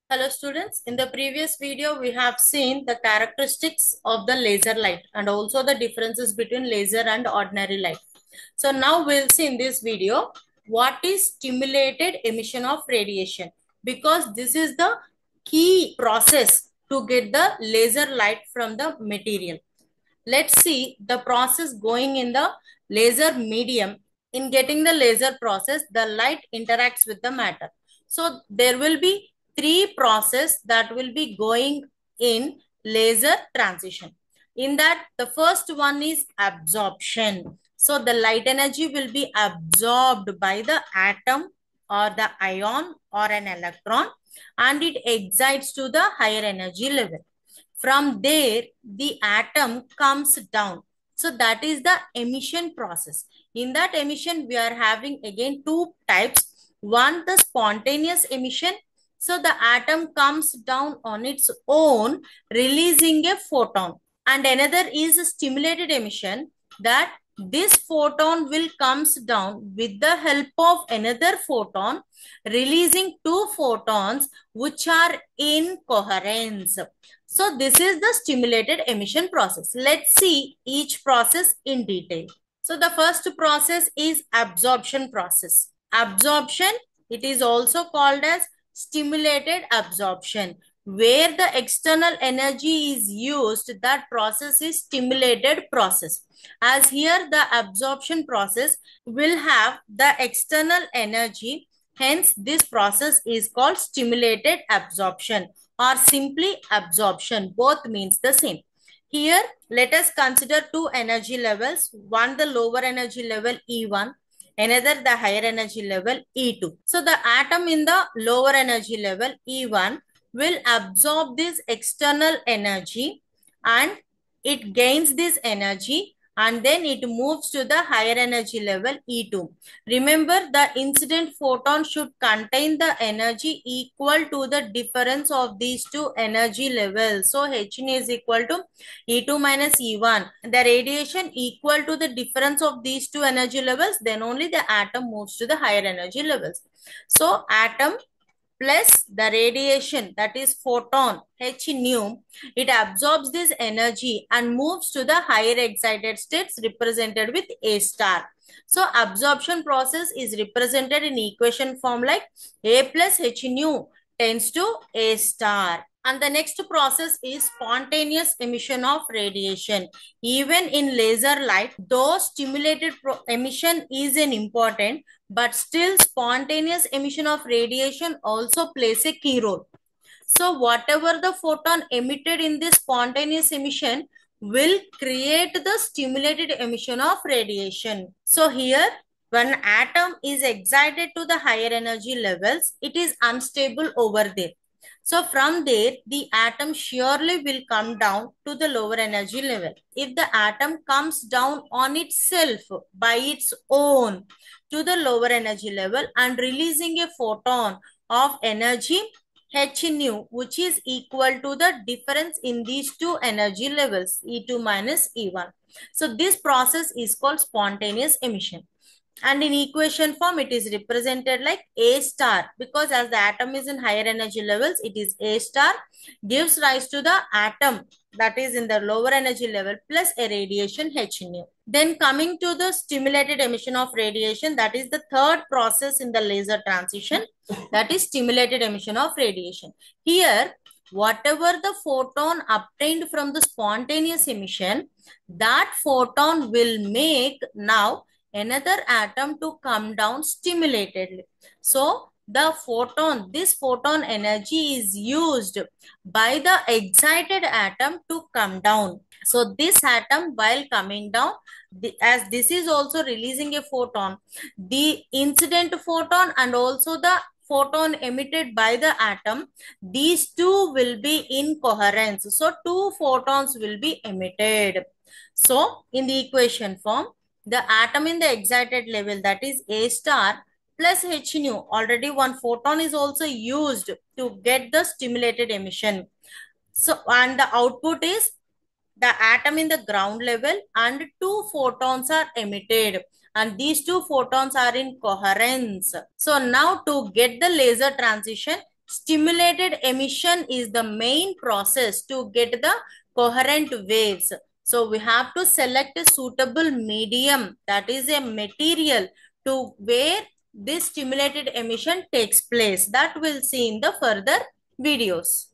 Hello students, in the previous video we have seen the characteristics of the laser light and also the differences between laser and ordinary light. So now we'll see in this video what is stimulated emission of radiation, because this is the key process to get the laser light from the material. Let's see the process going in the laser medium. In getting the laser process, the light interacts with the matter. So there will be three process that will be going in laser transition. In that, the first one is absorption. So the light energy will be absorbed by the atom or the ion or an electron, and it excites to the higher energy level. From there, the atom comes down. So that is the emission process. In that emission, we are having again two types. One, the spontaneous emission. So the atom comes down on its own, releasing a photon. And another is a stimulated emission, that this photon will comes down with the help of another photon, releasing two photons which are in coherence. So this is the stimulated emission process. Let's see each process in detail. So the first process is absorption process. Absorption, it is also called as stimulated absorption. Where the external energy is used, that process is stimulated process. As here the absorption process will have the external energy, hence this process is called stimulated absorption or simply absorption. Both means the same. Here, let us consider two energy levels. One, the lower energy level E1, another the higher energy level E2. So the atom in the lower energy level E1 will absorb this external energy, and it gains this energy, and then it moves to the higher energy level E2. Remember, the incident photon should contain the energy equal to the difference of these two energy levels. So Hn is equal to E2 minus E1. The radiation equal to the difference of these two energy levels, then only the atom moves to the higher energy levels. So atom plus the radiation, that is photon h nu, it absorbs this energy and moves to the higher excited states represented with A star. So absorption process is represented in equation form like A plus h nu tends to A star. And the next process is spontaneous emission of radiation. Even in laser light, though stimulated emission is an important, but still spontaneous emission of radiation also plays a key role. So whatever the photon emitted in this spontaneous emission will create the stimulated emission of radiation. So here, when atom is excited to the higher energy levels, it is unstable over there. So from there, the atom surely will come down to the lower energy level. If the atom comes down on itself by its own to the lower energy level and releasing a photon of energy h nu, which is equal to the difference in these two energy levels, E2 minus E1. So this process is called spontaneous emission. And in equation form, it is represented like A star, because as the atom is in higher energy levels, it is A star, gives rise to the atom that is in the lower energy level plus a radiation h nu. Then coming to the stimulated emission of radiation, that is the third process in the laser transition, that is stimulated emission of radiation. Here, whatever the photon obtained from the spontaneous emission, that photon will make now another atom to come down stimulatedly. So the photon, this photon energy is used by the excited atom to come down. So this atom, while coming down, as this is also releasing a photon, the incident photon and also the photon emitted by the atom, these two will be in coherence. So two photons will be emitted. So in the equation form, the atom in the excited level, that is A star plus h nu, already one photon is also used to get the stimulated emission. So, and the output is the atom in the ground level and two photons are emitted, and these two photons are in coherence. So now to get the laser transition, Stimulated emission is the main process to get the coherent waves. So we have to select a suitable medium, that is a material, to where this stimulated emission takes place. That we'll see in the further videos.